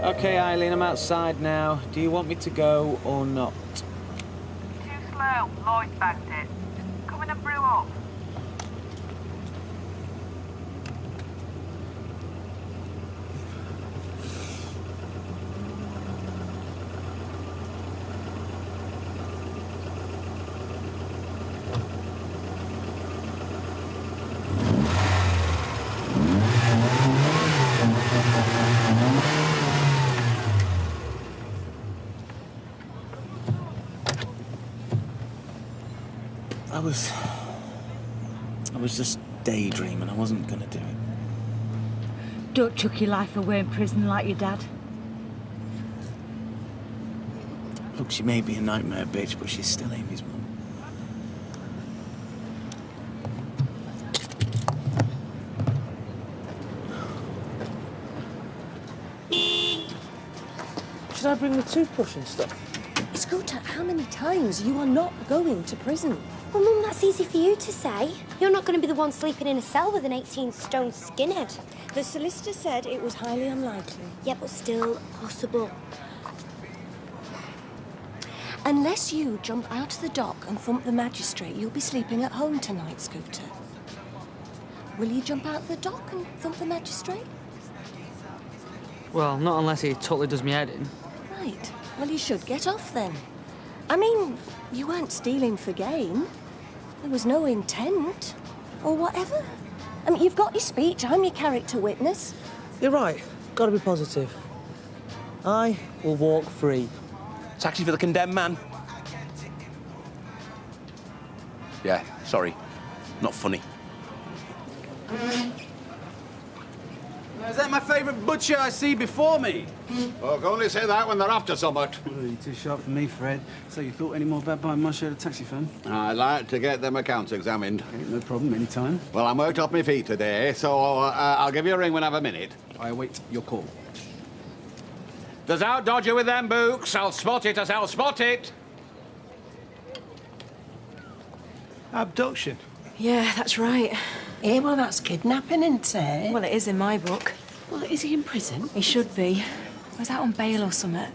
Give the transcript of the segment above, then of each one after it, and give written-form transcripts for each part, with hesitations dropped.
OK, Eileen, I'm outside now. Do you want me to go or not? Too slow. Lloyd bagged it. Just come in and brew up. I was just daydreaming. I wasn't gonna do it. Don't chuck your life away in prison like your dad. Look, she may be a nightmare bitch, but she's still Amy's mum. Should I bring the toothbrush and stuff? Scooter, how many times? You are not going to prison. Well, Mum, that's easy for you to say. You're not going to be the one sleeping in a cell with an 18-stone skinhead. The solicitor said it was highly unlikely. Yeah, but still possible. Unless you jump out of the dock and thump the magistrate, you'll be sleeping at home tonight, Scooter. Will you jump out of the dock and thump the magistrate? Well, not unless he totally does me head in. Right. Well, you should get off then. I mean, you weren't stealing for gain. There was no intent, or whatever. I mean, you've got your speech. I'm your character witness. You're right. Got to be positive. I will walk free. Taxi for the condemned man. Yeah, sorry. Not funny. Is that my favourite butcher I see before me? Oh, can only say that when they're after something. Oh, you're too sharp for me, Fred. So you thought any more about buying my share of taxi firm? I'd like to get them accounts examined. Okay, no problem, any time. Well, I'm worked off my feet today, so I'll give you a ring when I have a minute. I await your call. There's out dodger with them books. I'll spot it as I'll spot it. Abduction. Yeah, that's right. Eh, well, that's kidnapping, isn't it? Well, it is in my book. Well, is he in prison? He should be. He was out on bail or something.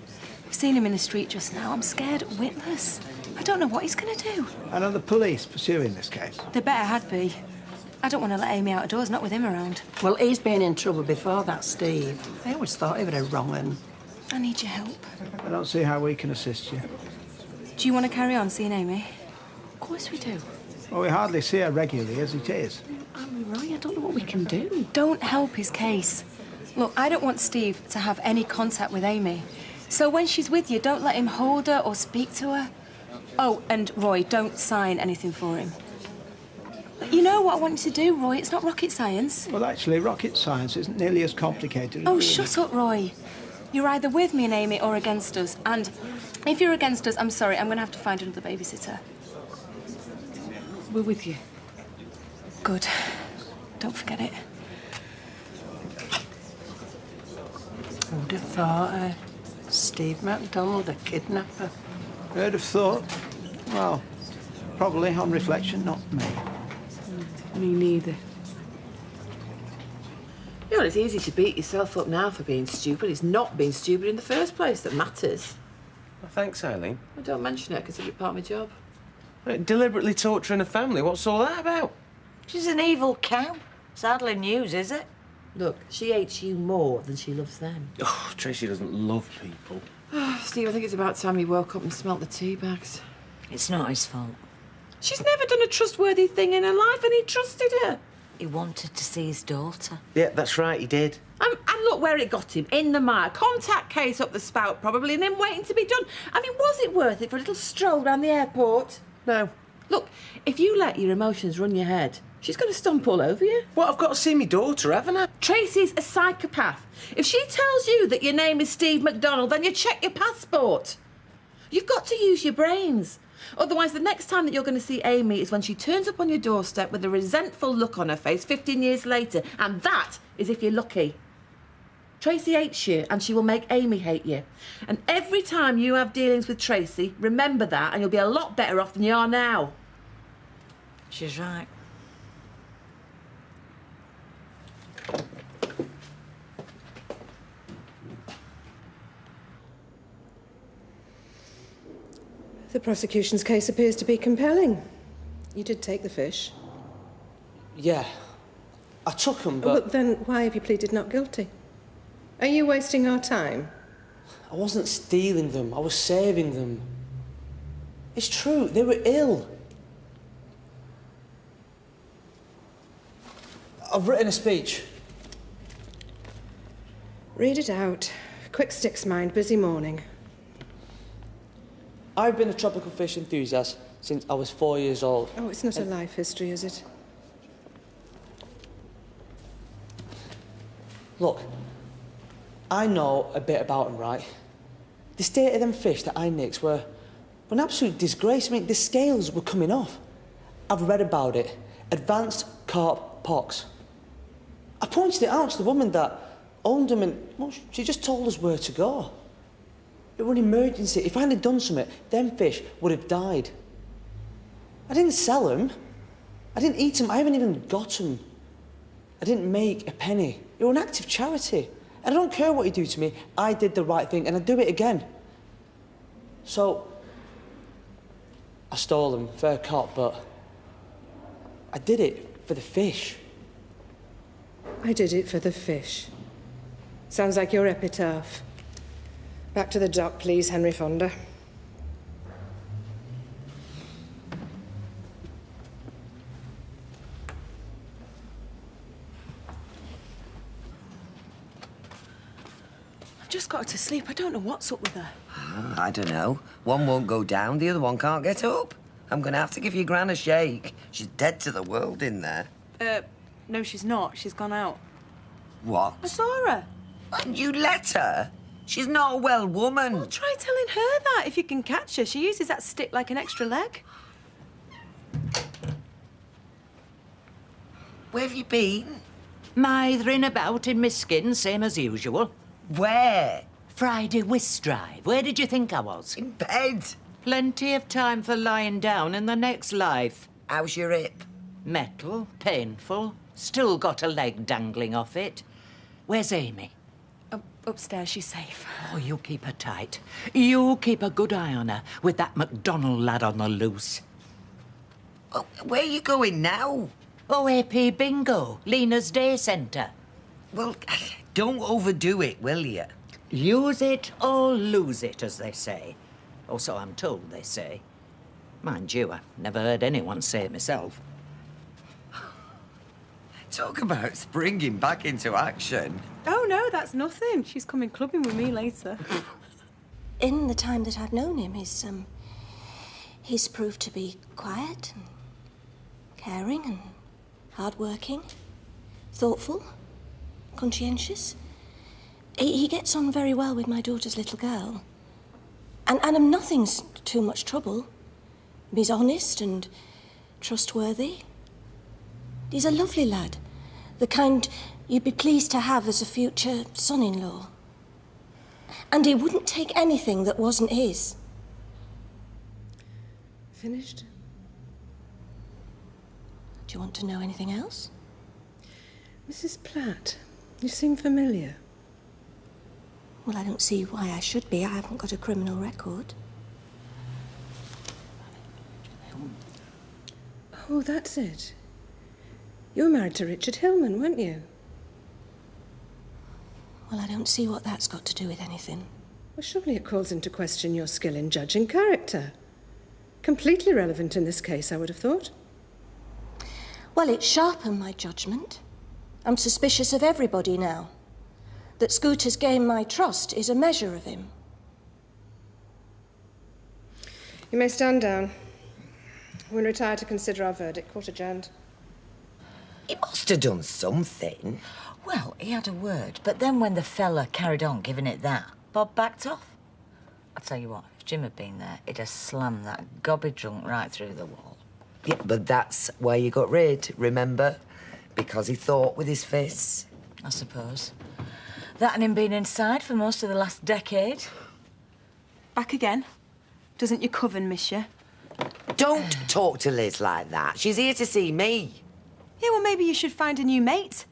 I've seen him in the street just now. I'm scared witless. I don't know what he's going to do. And are the police pursuing this case? They better had be. I don't want to let Amy out of doors, not with him around. Well, he's been in trouble before that, Steve. I always thought he was a wrong un. I need your help. I don't see how we can assist you. Do you want to carry on seeing Amy? Of course we do. Well, we hardly see her regularly as it is. I'm right. I don't know what we can do. Don't help his case. Look, I don't want Steve to have any contact with Amy. So when she's with you, don't let him hold her or speak to her. Oh, and Roy, don't sign anything for him. You know what I want you to do, Roy. It's not rocket science. Well, actually, rocket science isn't nearly as complicated as Oh, really. shut up, Roy. You're either with me and Amy or against us. And if you're against us, I'm sorry, I'm going to have to find another babysitter. We're with you. Good. Don't forget it. Who'd have thought, Steve MacDonald, a kidnapper? Who'd have thought? Well, probably, on reflection, not me. Me neither. You know, it's easy to beat yourself up now for being stupid. It's not being stupid in the first place that matters. Well, thanks, Eileen. I don't mention it because it'll be part of my job. Deliberately torturing a family, what's all that about? She's an evil cow. It's hardly news, is it? Look, she hates you more than she loves them. Oh, Tracy doesn't love people. Steve, I think it's about time you woke up and smelt the tea bags. It's not his fault. She's never done a trustworthy thing in her life, and he trusted her. He wanted to see his daughter. Yeah, that's right, he did. And look where it got him, in the mire. Contact case up the spout, probably, and then waiting to be done. I mean, was it worth it for a little stroll round the airport? No. Look, if you let your emotions run your head, she's going to stomp all over you. Well, I've got to see my daughter, haven't I? Tracy's a psychopath. If she tells you that your name is Steve MacDonald, then you check your passport. You've got to use your brains. Otherwise, the next time that you're going to see Amy is when she turns up on your doorstep with a resentful look on her face 15 years later, and that is if you're lucky. Tracy hates you, and she will make Amy hate you. And every time you have dealings with Tracy, remember that, and you'll be a lot better off than you are now. She's right. The prosecution's case appears to be compelling. You did take the fish. Yeah. I took them, Well, but... then why have you pleaded not guilty? Are you wasting our time? I wasn't stealing them. I was saving them. It's true. They were ill. I've written a speech. Read it out. Quick sticks, mind. Busy morning. I've been a tropical fish enthusiast since I was 4 years old. Oh, it's not a life history, is it? Look, I know a bit about them, right? The state of them fish that I nicked were an absolute disgrace. I mean, the scales were coming off. I've read about it. Advanced carp pox. I pointed it out to the woman that owned them and, well, she just told us where to go. It was an emergency. If I hadn't done something, them fish would have died. I didn't sell them. I didn't eat them. I haven't even got them. I didn't make a penny. You're an act of charity. And I don't care what you do to me. I did the right thing, and I'd do it again. So, I stole them, fair cop, but I did it for the fish. I did it for the fish. Sounds like your epitaph. Back to the dock, please, Henry Fonda. I've just got her to sleep. I don't know what's up with her. I don't know. One won't go down, the other one can't get up. I'm going to have to give your gran a shake. She's dead to the world in there. No, she's not. She's gone out. What? I saw her. And you let her? She's not a well woman. Well, try telling her that if you can catch her. She uses that stick like an extra leg. Where have you been? Mithering about in my skin, same as usual. Where? Friday whist drive. Where did you think I was? In bed. Plenty of time for lying down in the next life. How's your hip? Metal, painful, still got a leg dangling off it. Where's Amy? Upstairs, she's safe. Oh, you keep her tight. You keep a good eye on her with that McDonald lad on the loose. Oh, where are you going now? OAP Bingo, Lena's Day Centre. Well, don't overdo it, will you? Use it or lose it, as they say. Or so I'm told they say. Mind you, I never heard anyone say it myself. Talk about springing back into action. Oh, no, that's nothing. She's coming clubbing with me later. In the time that I've known him, he's proved to be quiet and caring and hard-working, thoughtful, conscientious. He gets on very well with my daughter's little girl. And nothing's too much trouble. He's honest and trustworthy. He's a lovely lad, the kind you'd be pleased to have as a future son-in-law. And he wouldn't take anything that wasn't his. Finished? Do you want to know anything else? Mrs. Platt, you seem familiar. Well, I don't see why I should be. I haven't got a criminal record. Oh, that's it. You were married to Richard Hillman, weren't you? Well, I don't see what that's got to do with anything. Well, surely it calls into question your skill in judging character. Completely relevant in this case, I would have thought. Well, it sharpened my judgment. I'm suspicious of everybody now. That Scooter's gained my trust is a measure of him. You may stand down. We'll retire to consider our verdict. Court adjourned. He must have done something. Well, he had a word, but then when the fella carried on giving it that, Bob backed off. I'll tell you what, if Jim had been there, he'd have slammed that gobby drunk right through the wall. Yeah, but that's why you got rid, remember? Because he thought with his fists. I suppose. That and him being inside for most of the last decade. Back again? Doesn't your coven miss you? Don't talk to Liz like that. She's here to see me. Yeah, well, maybe you should find a new mate.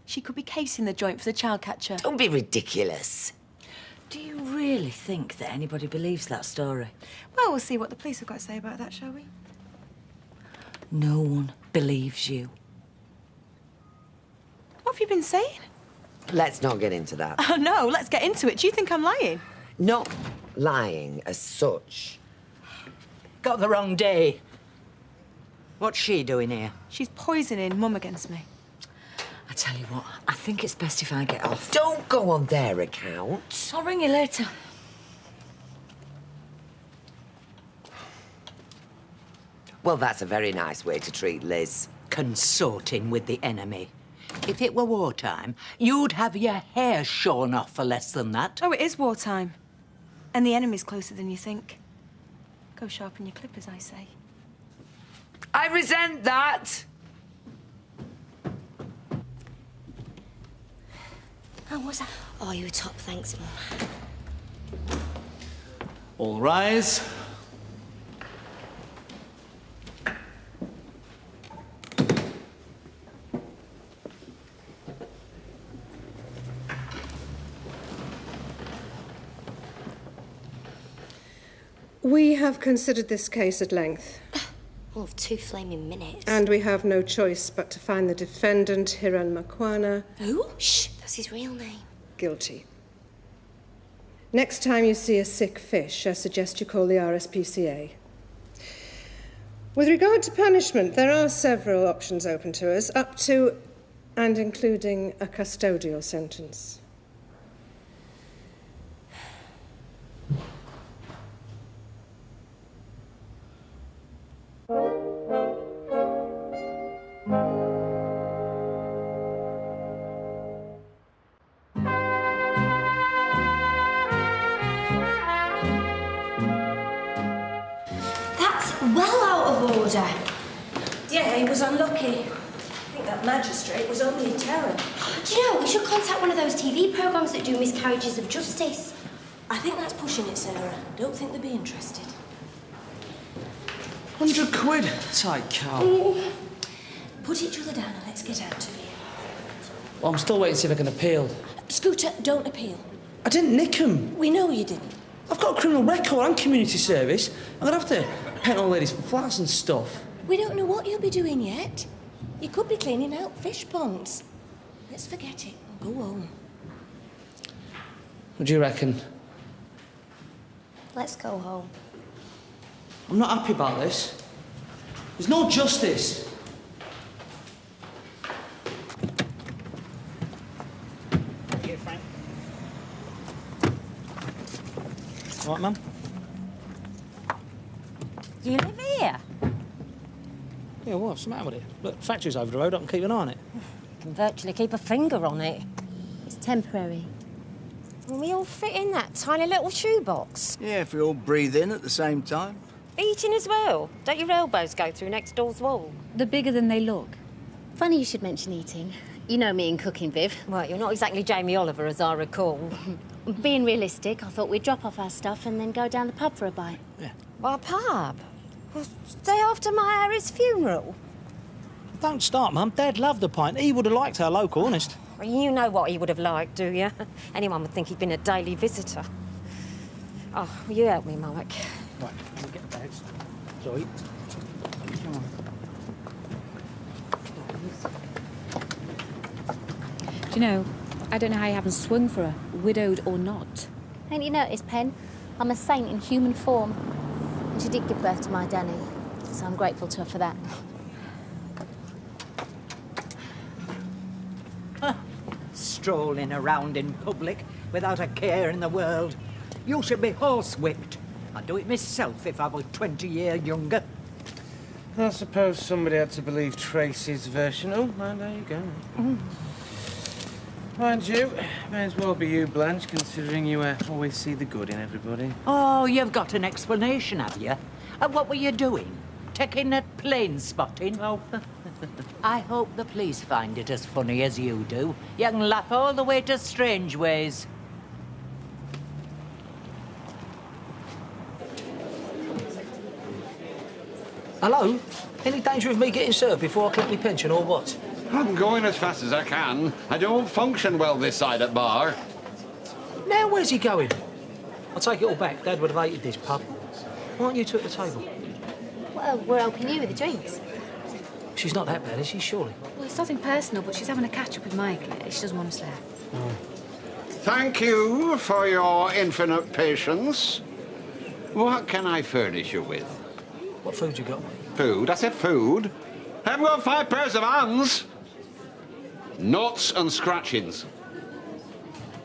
She could be casing the joint for the child catcher. Don't be ridiculous. Do you really really think that anybody believes that story? Well, we'll see what the police have got to say about that, shall we? No one believes you. What have you been saying? Let's not get into that. Oh, no, let's get into it. Do you think I'm lying? Not lying as such. Got the wrong day. What's she doing here? She's poisoning Mum against me. I tell you what, I think it's best if I get off. Don't go on their account. I'll ring you later. Well, that's a very nice way to treat Liz. Consorting with the enemy. If it were wartime, you'd have your hair shorn off for less than that. Oh, it is wartime. And the enemy's closer than you think. Go sharpen your clippers, I say. I resent that. How was that? Oh, you were top, thanks, Mum. All rise. We have considered this case at length. Oh, 2 flaming minutes. And we have no choice but to find the defendant, Hiran Makwana. Who? Shh, that's his real name. Guilty. Next time you see a sick fish, I suggest you call the RSPCA. With regard to punishment, there are several options open to us, up to and including a custodial sentence. That's well out of order. Yeah, he was unlucky. I think that magistrate was only a terror. Do you know, we should contact one of those TV programmes that do miscarriages of justice. I think that's pushing it, Sarah. Don't think they'd be interested. 100 quid. Tight cow. Put each other down and let's get out of here. Well, I'm still waiting to see if I can appeal. Scooter, don't appeal. I didn't nick him. We know you didn't. I've got a criminal record and community service. I'm gonna have to paint old ladies' flats and stuff. We don't know what you'll be doing yet. You could be cleaning out fish ponds. Let's forget it and go home. What do you reckon? Let's go home. I'm not happy about this. There's no justice. Here, Frank. All right, Mum? Do you live here? Yeah, what's the matter with it? Look, factory's over the road, I can keep an eye on it. You can virtually keep a finger on it. It's temporary. Will we all fit in that tiny little shoebox? Yeah, if we all breathe in at the same time. Eating as well? Don't your elbows go through next door's wall? They're bigger than they look. Funny you should mention eating. You know me and cooking, Viv. Well, you're not exactly Jamie Oliver, as I recall. Being realistic, I thought we'd drop off our stuff and then go down the pub for a bite. Yeah. Well, a pub? Well, day after my Harry's funeral? Don't start, Mum. Dad loved the pint. He would have liked our local, honest. Well, you know what he would have liked, do you? Anyone would think he'd been a daily visitor. Oh, will you help me, Mike? Right, we'll get the bags. Sorry. Come on. Do you know, I don't know how you haven't swung for her, widowed or not. Ain't you noticed, Pen? I'm a saint in human form. And she did give birth to my Danny, so I'm grateful to her for that. Strolling around in public without a care in the world. You should be horsewhipped. I'd do it myself if I was 20 years younger. I suppose somebody had to believe Tracy's version. Oh, and there you go. Mind you, may as well be you, Blanche, considering you always see the good in everybody. Oh, you've got an explanation, have you? What were you doing? Taking that plane spotting? Oh, I hope the police find it as funny as you do. You can laugh all the way to Strange Ways. Hello? Any danger of me getting served before I collect my pension, or what? I'm going as fast as I can. I don't function well this side at bar. Now, where's he going? I'll take it all back. Dad would have hated this pub. Why aren't you two at the table? Well, we're helping you with the drinks. She's not that bad, is she, surely? Well, it's nothing personal, but she's having a catch-up with Mike. She doesn't want us there. Thank you for your infinite patience. What can I furnish you with? What food you got? Food? I said food. I haven't got 5 pairs of hands. Knots and scratchings.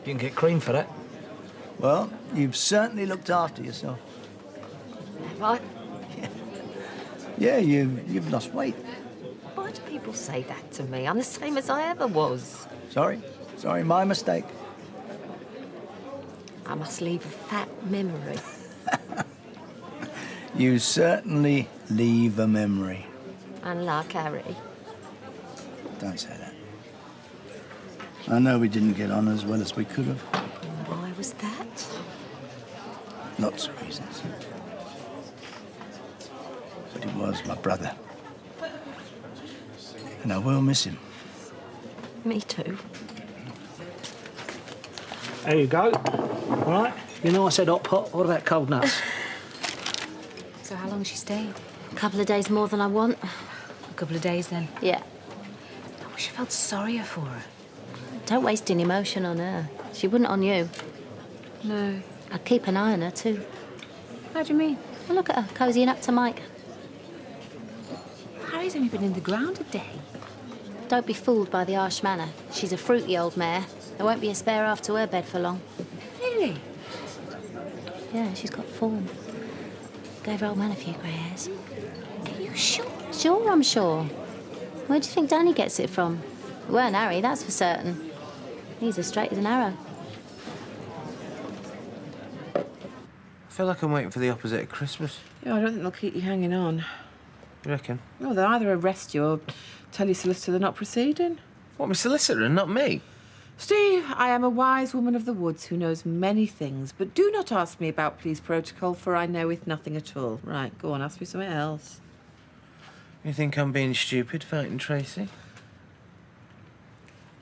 You can get cream for that. Well, you've certainly looked after yourself. Right? Yeah, you've lost weight. Why do people say that to me? I'm the same as I ever was. Sorry, my mistake. I must leave a fat memory. You certainly leave a memory. Unlike Harry. Don't say that. I know we didn't get on as well as we could have. Why was that? Lots of reasons. But he was my brother. And I will miss him. Me too. There you go. All right. You know I said hot pot. What about cold nuts? So how long she stayed? A couple of days more than I want. A couple of days, then? Yeah. I wish I felt sorrier for her. Don't waste any emotion on her. She wouldn't on you. No. I'd keep an eye on her, too. How do you mean? Well, look at her, cozying up to Mike. Harry's only been in the ground a day. Don't be fooled by the harsh manner. She's a fruity old mare. There won't be a spare half to her bed for long. Really? Yeah, she's got form. Gave her old man a few grey hairs. Are you sure? Sure, I'm sure. Where do you think Danny gets it from? It weren't Harry, that's for certain. He's as straight as an arrow. I feel like I'm waiting for the opposite of Christmas. Yeah, I don't think they'll keep you hanging on. You reckon? No, they'll either arrest you or tell your solicitor they're not proceeding. What, my solicitor and not me? Steve, I am a wise woman of the woods who knows many things, but do not ask me about police protocol, for I know it nothing at all. Right, go on, ask me something else. You think I'm being stupid fighting Tracy?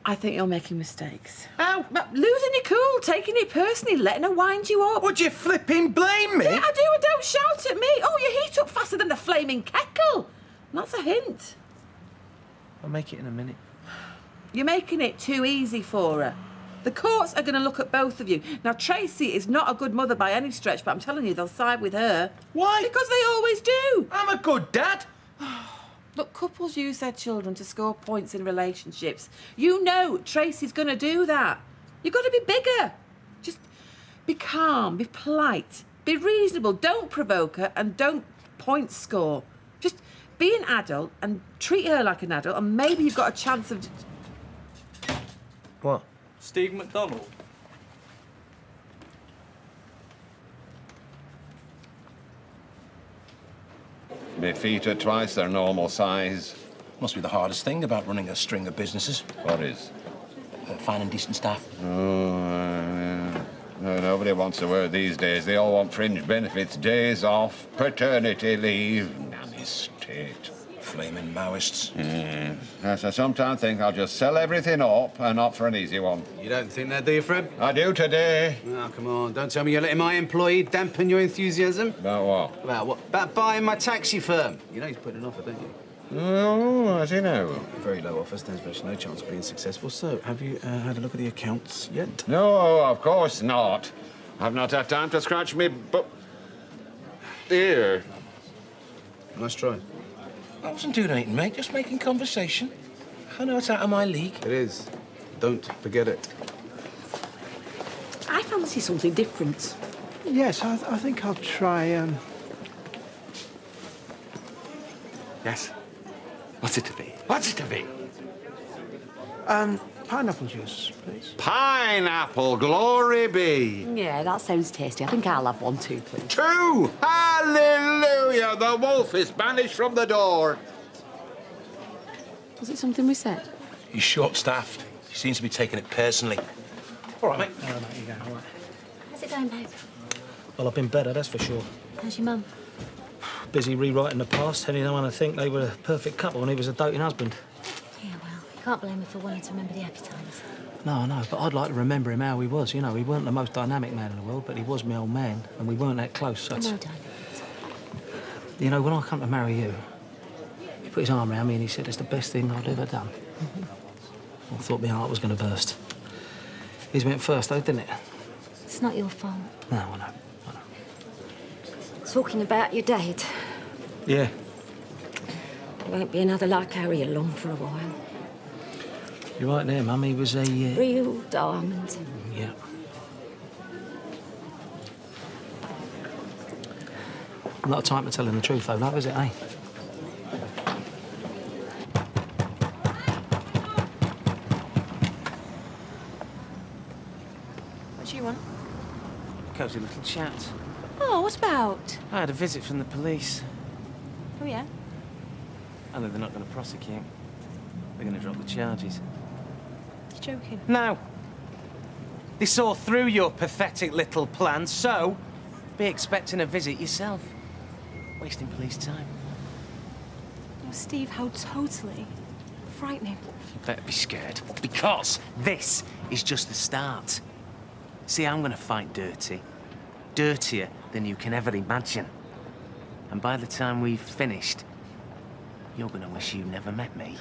I think you're making mistakes. Oh, losing your cool, taking it personally, letting her wind you up. Would you flipping blame me? Yeah, I do, and don't shout at me. Oh, you heat up faster than a flaming kettle. That's a hint. I'll make it in a minute. You're making it too easy for her. The courts are going to look at both of you. Now, Tracy is not a good mother by any stretch, but I'm telling you, they'll side with her. Why? Because they always do. I'm a good dad. Look, couples use their children to score points in relationships. You know Tracy's going to do that. You've got to be bigger. Just be calm, be polite, be reasonable. Don't provoke her and don't point score. Just be an adult and treat her like an adult, and maybe you've got a chance of... What? Steve McDonald. My feet are twice their normal size. Must be the hardest thing about running a string of businesses. What is? Finding decent staff. No, nobody wants to work these days. They all want fringe benefits, days off, paternity leave, nanny state. Flaming Maoists. Yes, I sometimes think I'll just sell everything up and opt for an easy one. You don't think that, do you, Fred? I do today. Oh, come on. Don't tell me you're letting my employee dampen your enthusiasm. About what? About what? About buying my taxi firm. You know he's putting an offer, don't you? Oh, as you know. Very low offer, stands virtually no chance of being successful. So, have you had a look at the accounts yet? No, of course not. I've not had time to scratch me ear. Nice try. I wasn't doing anything, mate. Just making conversation. I know it's out of my league. It is. Don't forget it. I fancy something different. Yes, I think I'll try, Yes. What's it to be? What's it to be? Pineapple juice, please. Pineapple, glory be. Yeah, that sounds tasty. I think I'll have one too, please. 2! Hallelujah! The wolf is banished from the door. Was it something we said? He's short-staffed. He seems to be taking it personally. All right, mate. There you go, all right. How's it going, babe? Well, I've been better, that's for sure. How's your mum? Busy rewriting the past, telling anyone to think they were a perfect couple and he was a doting husband. Yeah, well, you Can't blame me for wanting to remember the happy times. No, I know, but I'd like to remember him how he was. You know, he weren't the most dynamic man in the world, but he was my old man, and we weren't that close, so... No, darling. You know, when I come to marry you, he put his arm around me and he said it's the best thing I'd ever done. I thought my heart was going to burst. His went first, though, didn't it? It's not your fault. No, I know. Talking about your dad, Yeah. there won't be another like Harry along for a while. You're right there, Mum. He was a... Real diamond. Yeah. Not a time for telling the truth, though, love, is it, eh? What do you want? Cosy little chat. Oh, what about? I had a visit from the police. Oh, yeah? I know they're not going to prosecute. They're going to drop the charges. You're joking. No. They saw through your pathetic little plan, so be expecting a visit yourself. Wasting police time. Oh, Steve, how totally frightening. You better be scared, because this is just the start. See, I'm going to fight dirty. Dirtier than you can ever imagine. And by the time we've finished, you're going to wish you never met me.